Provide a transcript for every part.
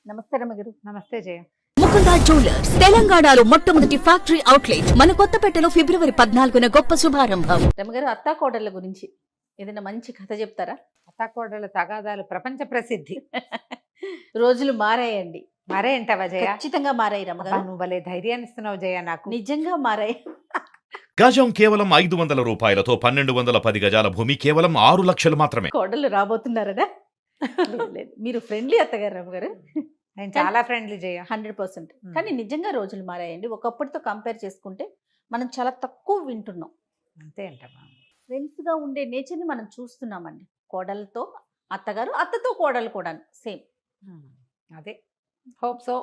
నమస్తే రమగారు. నమస్తే జయ. ముకుందా జ్యువెలర్స్ తెలంగాణలో మొట్టమొదటి ఫ్యాక్టరీ అవుట్లెట్ మన కొత్తపేటలో ఫిబ్రవరి 14న గొప్ప శుభారంభం. రమగారు, అత్తా కోడళ్ళ గురించి ఏదైనా మంచి కథ చెప్తారా? అత్తాకోడళ్ళ తగాదాలు ప్రపంచ ప్రసిద్ధి. రోజులు మారాయండి. మరే ఏంటవా జయ? ఖచ్చితంగా మారాయి రమగారు. నువ్వు భలే ధైర్యాన్ని ఇస్తున్నావు జయ నాకు. నిజంగా మారాయి. గజం కేవలం 500 రూపాయలతో 1210 గజాల భూమి కేవలం 6 లక్షలు మాత్రమే. కోడళ్ళు రాబోతున్నారడా? లేదు, మీరు ఫ్రెండ్లీ అత్తగారు రమగారు. నేను చాలా ఫ్రెండ్లీ జయ. 100%. కానీ నిజంగా రోజులు మారాయండి. ఒకప్పటితో కంపేర్ చేసుకుంటే మనం చాలా తక్కువ వింటున్నాం. అంతే అంటవా? ఫ్రెండ్స్ గా ఉండే నేచర్ని మనం చూస్తున్నామండి. కోడలతో అత్తగారు, అత్తతో కోడలు కూడా సేమ్. అదే హోప్ సో.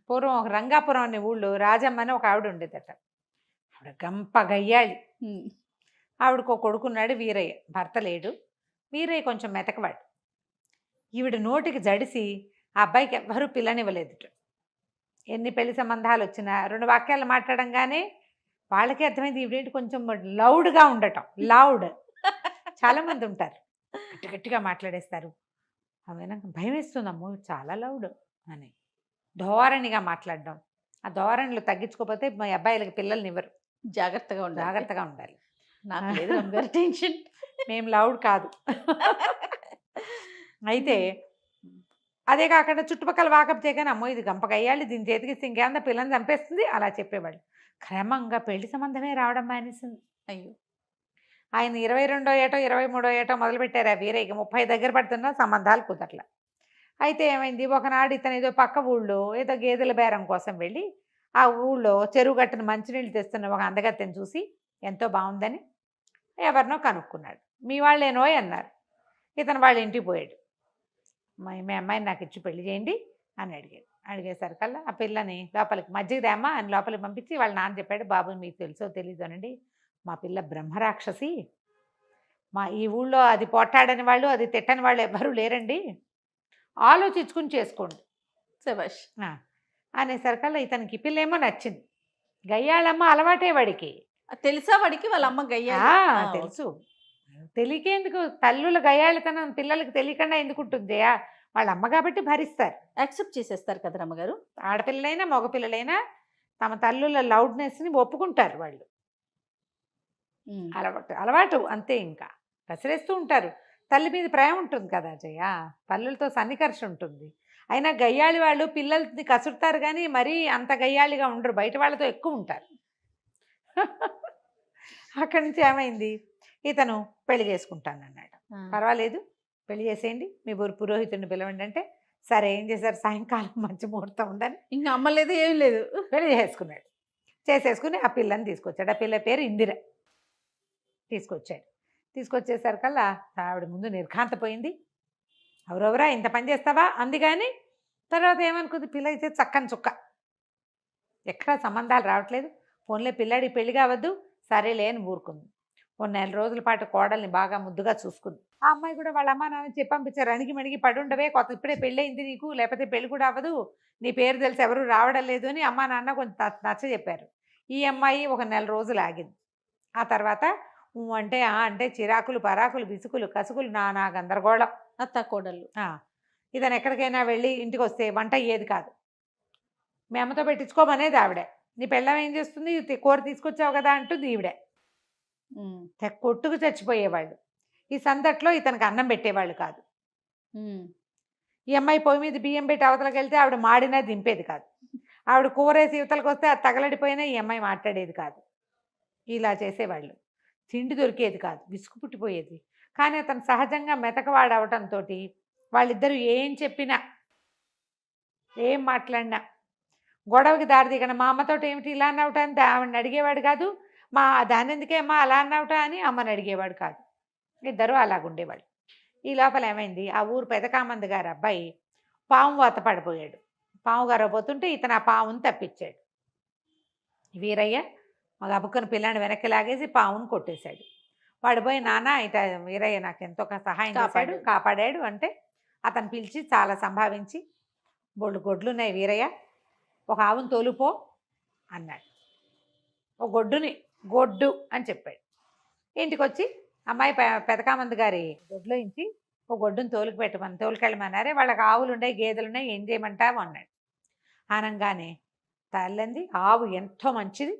పూర్వం ఒక రంగాపురం అనే ఊళ్ళో రాజమ్మ అని ఒక ఆవిడ ఉండేదట. ఆవిడ గంప గయ్యాళి. ఆవిడకు ఒక కొడుకున్నాడు వీరయ్య. భర్త లేడు. వీరయ్య కొంచెం మెతకవాడు. ఈవిడ నోటికి జడిసి ఆ అబ్బాయికి ఎవ్వరూ పిల్లనివ్వలేదుట. ఎన్ని పెళ్లి సంబంధాలు వచ్చినా 2 వాక్యాలు మాట్లాడంగానే వాళ్ళకే అర్థమైంది ఈవిడేంటి కొంచెం లౌడ్గా ఉండటం. లౌడ్ చాలామంది ఉంటారు, గట్టి గట్టిగా మాట్లాడేస్తారు. అవి నాకు భయం వేస్తుందమ్మో చాలా లౌడ్ అని. ధోరణిగా మాట్లాడడం. ఆ ధోరణిలో తగ్గించుకోకపోతే మా అబ్బాయిలకి పిల్లల్ని ఇవ్వరు. జాగ్రత్తగా ఉండాలి. జాగ్రత్తగా ఉండాలి. నాకు లేదు రమగారు టెన్షన్. మేము లౌడ్ కాదు. అయితే అదే కాకుండా చుట్టుపక్కల వాకప్ చేయగానే అమ్మో ఇది గంపగయ్యాలి, దీని చేతికి ఇంకేమన్నా పిల్లని చంపేస్తుంది అలా చెప్పేవాళ్ళు. క్రమంగా పెళ్లి సంబంధమే రావడం మానేసింది. అయ్యో, ఆయన 22వ ఏటో 23వ ఏటో మొదలుపెట్టారు. ఆ వీరయ్యకి 30 దగ్గర పడుతున్నా సంబంధాలు కుదరల. అయితే ఏమైంది, ఒకనాడు ఇతను ఏదో పక్క ఊళ్ళో ఏదో గేదెల బేరం కోసం వెళ్ళి ఆ ఊళ్ళో చెరువు గట్టున మంచినీళ్ళు తెస్తున్న ఒక అందగత్తెని చూసి ఎంతో బాగుందని ఎవరినో కనుక్కున్నాడు. మీ వాళ్ళేనోయ్ అన్నారు. ఇతను వాళ్ళ ఇంటికి పోయాడు. మీ అమ్మాయిని నాకు ఇచ్చి పెళ్లి చేయండి అని అడిగాడు. అడిగేసరికల్లా ఆ పిల్లని లోపలికి మజ్జిగదేమ్మా అని లోపలికి పంపించి వాళ్ళ నాన్న చెప్పాడు, బాబు మీకు తెలుసో తెలీదు అనండి, మా పిల్ల బ్రహ్మరాక్షసి. మా ఈ ఊళ్ళో అది పొట్టాడని వాళ్ళు అది తిట్టని వాళ్ళు ఎవ్వరూ లేరండి, ఆలోచించుకుని చేసుకోండి శభాష్ అనేసరికల్లా ఇతనికి పిల్లేమో నచ్చింది. గయ్యాళమ్మ అలవాటే వాడికి. తెలుసా వాడికి వాళ్ళ అమ్మ గయ్యా? తెలుసు. తెలియకేందుకు, తల్లుల గయ్యాళితనం పిల్లలకి తెలియకుండా ఎందుకు ఉంటుంది? వాళ్ళ అమ్మ కాబట్టి భరిస్తారు, యాక్సెప్ట్ చేసేస్తారు కదా రమ్మగారు. ఆడపిల్లలైనా మగపిల్లలైనా తమ తల్లుల లౌడ్నెస్ని ఒప్పుకుంటారు వాళ్ళు. అలవాటు అంతే. ఇంకా కసిరేస్తూ ఉంటారు. తల్లి మీద ప్రేమ ఉంటుంది కదా జయ, తల్లులతో సన్నికర్ష ఉంటుంది. అయినా గయ్యాళి వాళ్ళు పిల్లల్ని కసురుతారు కానీ మరీ అంత గయ్యాళిగా ఉండరు, బయట వాళ్ళతో ఎక్కువ ఉంటారు. అక్కడి నుంచి ఏమైంది, ఇతను పెళ్లి చేసుకుంటానన్నాడు. పర్వాలేదు పెళ్లి చేసేయండి, మీ పురోహితుడిని పిలవండి అంటే సరే ఏం చేశారు, సాయంకాలం మంచి ముహూర్తం ఉందని ఇంకా అమ్మలేదు ఏం లేదు, పెళ్లి చేసుకున్నాడు. చేసేసుకుని ఆ పిల్లని తీసుకొచ్చాడు. ఆ పిల్ల పేరు ఇందిర. తీసుకొచ్చాడు. తీసుకొచ్చేసరికల్లా ఆవిడ ముందు నిర్ఘాంతపోయింది. ఎవరెవరా ఇంత పని చేస్తావా అంది. కానీ తర్వాత ఏమనుకుంది, పిల్ల అయితే చక్కని చుక్క, ఎక్కడా సంబంధాలు రావట్లేదు, ఫోన్లే పిల్లాడి పెళ్లి కావద్దు, సరేలే అని ఊరుకుంది. 1 నెల రోజుల పాటు కోడల్ని బాగా ముద్దుగా చూసుకుంది. ఆ అమ్మాయి కూడా వాళ్ళ అమ్మ నాన్న చెప్పి పంపించారు, అణిగి మణిగి పడుండవే, ఇప్పుడే పెళ్ళయింది నీకు, లేకపోతే పెళ్లి కూడా అవ్వదు, నీ పేరు తెలిసి ఎవరు రావడం లేదు అని అమ్మా నాన్న కొంచెం నచ్చ చెప్పారు. ఈ అమ్మాయి 1 నెల రోజులు ఆగింది. ఆ తర్వాత అంటే అంటే చిరాకులు పరాకులు విసుకులు కసుకులు నానా గందరగోళం. అత్త కోడళ్ళు. ఇతను ఎక్కడికైనా వెళ్ళి ఇంటికి వస్తే వంట అయ్యేది కాదు. మీ అమ్మతో పెట్టించుకోమనేది ఆవిడే. నీ పెళ్ళం ఏం చేస్తుంది, కూర తీసుకొచ్చావు కదా అంటుంది ఈవిడే. కొట్టుకు చచ్చిపోయేవాళ్ళు. ఈ సందట్లో ఇతనికి అన్నం పెట్టేవాళ్ళు కాదు. ఈ అమ్మాయి పొయ్యి మీద బియ్యం పెట్టి అవతలకి వెళ్తే ఆవిడ మాడినా దింపేది కాదు. ఆవిడ కూరేసి యువతలకు వస్తే అది తగలడిపోయినా ఈ అమ్మాయి మాట్లాడేది కాదు. ఇలా చేసేవాళ్ళు. తిండి దొరికేది కాదు, విసుగు పుట్టిపోయేది. కానీ అతను సహజంగా మెతకవాడవటంతో వాళ్ళిద్దరూ ఏం చెప్పినా ఏం మాట్లాడినా గొడవకి దారి దిగన. మా అమ్మతో ఏమిటి ఇలా అన్నవట అని ఆవిడని అడిగేవాడు కాదు, మా దాని ఎందుకే అమ్మ అలా అన్నవట అని అమ్మని అడిగేవాడు కాదు. ఇద్దరు అలాగుండేవాళ్ళు. ఈ లోపల ఏమైంది, ఆ ఊరు పెదకామంది గారు అబ్బాయి పాము వాత పడిపోయాడు. పాము గారబోతుంటే ఇతను ఆ పాముని తప్పించాడు. వీరయ్య మగ అబ్బుక్కని పిల్లాన్ని వెనక్కి లాగేసి పాముని కొట్టేశాడు. వాడు పోయి నాన్న ఇట వీరయ్య నాకు ఎంతో సహాయం చేశాడు, కాపాడాడు అంటే అతను పిలిచి చాలా సంభావించి, బొళ్ళు గొడ్లున్నాయి వీరయ్య, ఒక ఆవును తోలుపో అన్నాడు. ఒక గొడ్డు అని చెప్పాడు. ఇంటికి వచ్చి అమ్మాయి పెదకామంది గారి దొడ్లో ఇంచి ఓ గొడ్డును తోలుకు పెట్టమని తోలుకెళ్ళమన్నారే, వాళ్ళకి ఆవులు ఉన్నాయి, గేదెలు ఉన్నాయి, ఏం చేయమంటావు అన్నాడు. అనగానే తల్లింది, ఆవు ఎంతో మంచిది,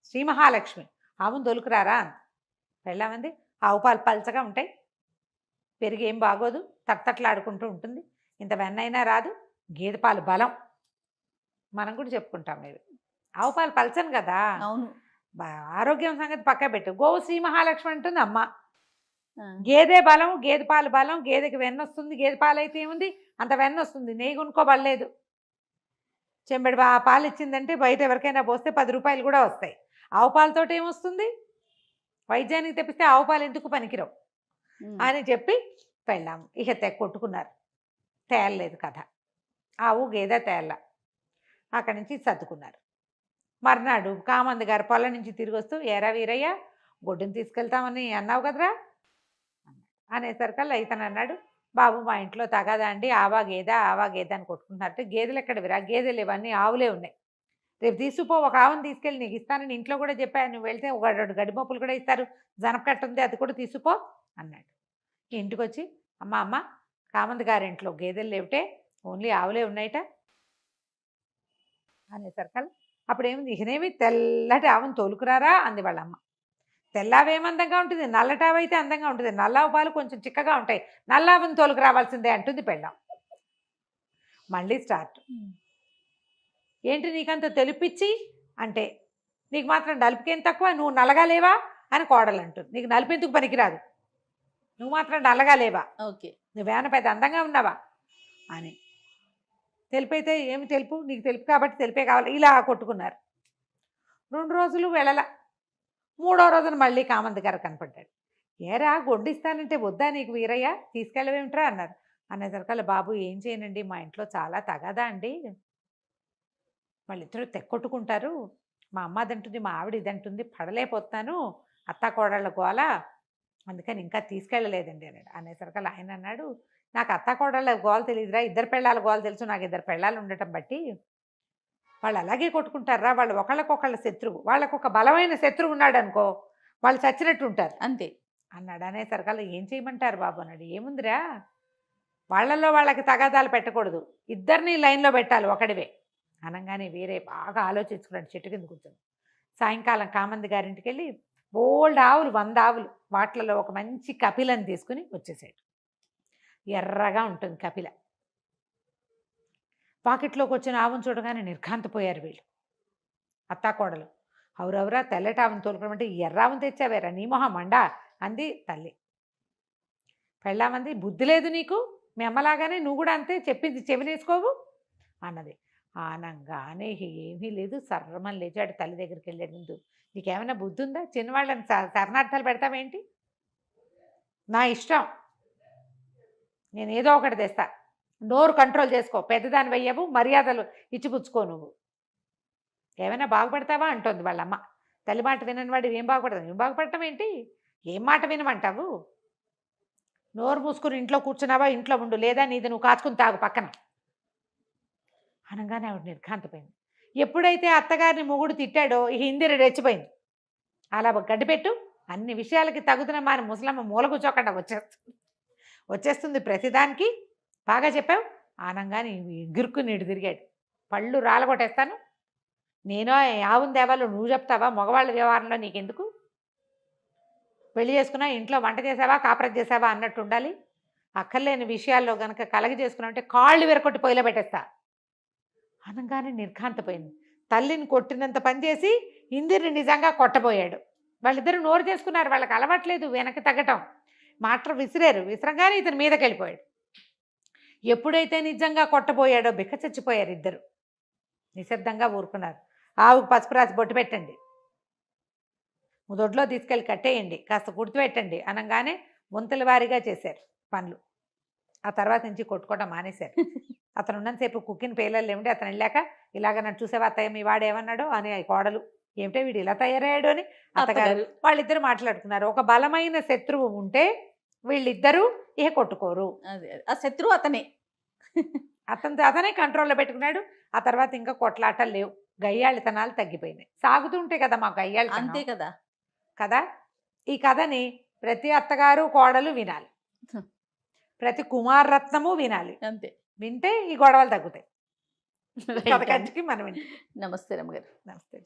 శ్రీ మహాలక్ష్మి, ఆవును తోలుకురారా అంది. వెళ్ళామంది, ఆవు పాలు పల్చగా ఉంటాయి, పెరిగి ఏం బాగోదు, తట్టట్లాడుకుంటూ ఉంటుంది, ఇంత వెన్నైనా రాదు, గేదె పాలు బలం. మనం కూడా చెప్పుకుంటాం ఇవి. ఆవు పాలు పల్చను కదా, అవును. ఆరోగ్యం సంగతి పక్క పెట్టు. గోవు శ్రీ మహాలక్ష్మి అంటుంది అమ్మ. ఆ. గేదె బలం, గేదె పాలు బలం, గేదెకి వెన్న వస్తుంది, గేదె పాలు అయితే ఏముంది, అంత వెన్న వస్తుంది, నెయ్యి కొనుక్కోబడలేదు. చెంబడి పాలు ఇచ్చిందంటే బయట ఎవరికైనా పోస్తే 10 రూపాయలు కూడా వస్తాయి. ఆవు పాలతోటి ఏమొస్తుంది, వైద్యానికి తెప్పిస్తే ఆవు పాలు ఎందుకు పనికిరావు అని చెప్పి పెళ్ళాము. ఇక కొట్టుకున్నారు, తేలలేదు కథ. ఆవు గేదె తేళ్ళ. అక్కడి నుంచి సర్దుకున్నారు. మర్నాడు కామంది గారు పొలం నుంచి తిరిగి వస్తూ, ఏరా వీరయ్య, గొడ్డుని తీసుకెళ్తామని అన్నావు కదరా అనేసరికల్లా ఇతను అన్నాడు, బాబు మా ఇంట్లో తగదా అండి, ఆవా గేదె అని కొట్టుకుంటున్నారంటే, గేదెలు ఎక్కడవిరా, గేదెలు ఇవన్నీ ఆవులే ఉన్నాయి, రేపు తీసుకుపో, ఒక ఆవును తీసుకెళ్ళి నీకు ఇస్తానని ఇంట్లో కూడా చెప్పాను, నువ్వు వెళ్తే ఒక 2 గడిమొప్పులు కూడా ఇస్తారు, జనపకట్ట ఉంది, అది కూడా తీసుకుపో అన్నాడు. ఇంటికి వచ్చి, అమ్మ కామంది గారింట్లో గేదెలు లేవుటే, ఓన్లీ ఆవులే ఉన్నాయిట అనేసరికల్లా అప్పుడు ఏముంది, ఇకనేమి తెల్లటి ఆవును తోలుకురారా అంది వాళ్ళమ్మ. తెల్లావేం అందంగా ఉంటుంది, నల్లటావైతే అందంగా ఉంటుంది, నల్లావు పాలు కొంచెం చిక్కగా ఉంటాయి, నల్లావును తోలుకు రావాల్సిందే అంటుంది పెళ్ళాం. మళ్ళీ స్టార్ట్. ఏంటి నీకంత తెలిపిచ్చి అంటే, నీకు మాత్రం నలుపుకేం తక్కువ, నువ్వు నల్లగా లేవా అని కోడలు అంటుంది. నీకు నలుపెందుకు పనికిరాదు, నువ్వు మాత్రం నల్లగా లేవా, ఓకే, నువ్వేమైనా పెద్ద అందంగా ఉన్నావా అని. తెలిపైతే ఏమి తెలుపు, నీకు తెలుపు కాబట్టి తెలిపే కావాలి, ఇలా కొట్టుకున్నారు. 2 రోజులు వెళ్ళల. 3వ రోజున మళ్ళీ కామంది గారు కనపడ్డాడు. ఏరా గొడ్డిస్తానంటే వద్దా నీకు వీరయ్య, తీసుకెళ్ళవేమిట్రా అన్నారు. అనేసరికల్లా, బాబు ఏం చేయనండి, మా ఇంట్లో చాలా తగదా అండి, వాళ్ళిద్దరూ తెక్కొట్టుకుంటారు, మా అమ్మ అదంటుంది, మా ఆవిడ ఇదంటుంది, పడలేకపోతున్నాను, అత్తా కోడళ్ళ గోల, అందుకని ఇంకా తీసుకెళ్ళలేదండి అన్నాడు. అనేసరికల్లా ఆయన అన్నాడు, నాకు అత్తా కోడళ్ళ గోల తెలియదురా, 2 పెళ్ళాల గోల తెలుసు, నాకు 2 పెళ్ళాలు ఉండటం బట్టి వాళ్ళు అలాగే కొట్టుకుంటారా, వాళ్ళు ఒకళ్ళకొకళ్ళ శత్రువు, వాళ్ళకు ఒక బలమైన శత్రువు ఉన్నాడు అనుకో, వాళ్ళు చచ్చినట్టు ఉంటారు అంతే అన్నాడు. అనేసరికల్లా ఏం చేయమంటారు బాబు అన్నాడు. ఏముందిరా, వాళ్ళల్లో వాళ్ళకి తగాదాలు పెట్టకూడదు, ఇద్దరిని లైన్లో పెట్టాలి ఒకడివే అనగానే వేరే బాగా ఆలోచించుకున్నాడు, చెట్టు కింద కూర్చొని. సాయంకాలం కామంది గారింటికి వెళ్ళి బోల్డ్ ఆవులు, 100 ఆవులు, వాటిలలో ఒక మంచి కపిలని తీసుకుని వచ్చేసాడు. ఎర్రగా ఉంటుంది కపిల. పాకెట్లోకి వచ్చిన ఆవును చూడగానే నిర్ఘాంతపోయారు వీళ్ళు, అత్తాకోడలు. అవురవరా, తెల్లటి ఆవును తోలుకోమంటే ఎర్రావును తెచ్చావేరా, నీ మొహం మండా అంది తల్లి. పెళ్ళామంది, బుద్ధి లేదు నీకు, మీ అమ్మలాగానే నువ్వు కూడా అంతే, చెప్పింది చెవినేసుకోవు అన్నది. ఆనంగానే ఏమీ లేదు, సర్రమని లేచాడు, తల్లి దగ్గరికి వెళ్ళే ముందు. నీకేమైనా బుద్ధి ఉందా, చిన్నవాళ్ళని శరణార్థాలు పెడతావేంటి, నా ఇష్టం, నేను ఏదో ఒకటి తెస్తా, నోరు కంట్రోల్ చేసుకో, పెద్దదాని వెయ్యవు, మర్యాదలు ఇచ్చిపుచ్చుకో, నువ్వు ఏమైనా బాగుపడతావా అంటోంది వాళ్ళమ్మ. తల్లి మాట వినని వాడు ఏం బాగుపడతావు, ఏం బాగుపడటం ఏంటి, ఏం మాట వినమంటావు, నోరు మూసుకుని ఇంట్లో కూర్చున్నావా, ఇంట్లో ఉండు, లేదా నీది నువ్వు కాచుకుని తాగు పక్కన అనగానే ఆవిడ నిర్ఘాంతపోయింది. ఎప్పుడైతే అత్తగారిని మొగుడు తిట్టాడో ఈ ఇందిర రెచ్చిపోయింది. అలా గడ్డిపెట్టు, అన్ని విషయాలకి తగుతున్న మాని ముసలమ్మ మూల కూర్చోకుండా వచ్చేస్తుంది ప్రతిదానికి, బాగా చెప్పావు ఆనంగానే గిరుక్కు నీడు తిరిగాడు. పళ్ళు రాలగొట్టేస్తాను, నేను ఆవును దేవాలో నువ్వు చెప్తావా, మగవాళ్ళ వ్యవహారంలో నీకెందుకు, పెళ్లి చేసుకున్నా, ఇంట్లో వంట చేసావా, కాపురం చేసావా అన్నట్టు ఉండాలి, అక్కర్లేని విషయాల్లో కనుక కలగ చేసుకున్నావు అంటే కాళ్ళు విరకొట్టి పొయ్యిలో పెట్టేస్తా అనగానే నిర్ఘాంతపోయింది. తల్లిని కొట్టినంత పని చేసి ఇందిరిని నిజంగా కొట్టబోయాడు. వాళ్ళిద్దరూ నోరు చేసుకున్నారు, వాళ్ళకి అలవాట్లేదు వెనక్కి తగ్గటం, మాటలు విసిరగానే ఇతని మీదకి వెళ్ళిపోయాడు. ఎప్పుడైతే నిజంగా కొట్టబోయాడో బిక్క చచ్చిపోయారు ఇద్దరు. నిశ్శబ్దంగా ఊరుకున్నారు. ఆవుకు పసుపు రాసి బొట్టు పెట్టండి, దొడ్లో తీసుకెళ్ళి కట్టేయండి, కాస్త గుర్తుపెట్టండి అనగానే వంతుల వారీగా చేశారు పనులు. ఆ తర్వాత నుంచి కొట్టుకోవడం మానేశారు. అతను ఉన్నంతసేపు కుక్కిన పేలలు ఏమిటి, అతను వెళ్ళాక ఇలాగ నన్ను చూసేవా అత్తయ్య, మీ వాడు ఏమన్నాడు అని కోడలు, ఏమిటో వీడు ఇలా తయారయ్యాడు అని అత్తగారు. వాళ్ళిద్దరు మాట్లాడుకున్నారు. ఒక బలమైన శత్రువు ఉంటే వీళ్ళిద్దరూ ఇక కొట్టుకోరు, ఆ శత్రువు అతనే, అతనే కంట్రోల్లో పెట్టుకున్నాడు. ఆ తర్వాత ఇంకా కొట్లాటలు లేవు, గయ్యాళితనాలు తగ్గిపోయినాయి. సాగుతుంటే కదా మాకు గయ్యాళి, అంతే కదా కదా. ఈ కథని ప్రతి అత్తగారు కోడలు వినాలి. ప్రతి కుమార్ రత్నము వినాలి. అంతే. వింటే ఈ గొడవలు తగ్గుతాయి. Right కథ అండి. కంచికి మనం వింటాం. నమస్తే రమ్మగారు. నమస్తే.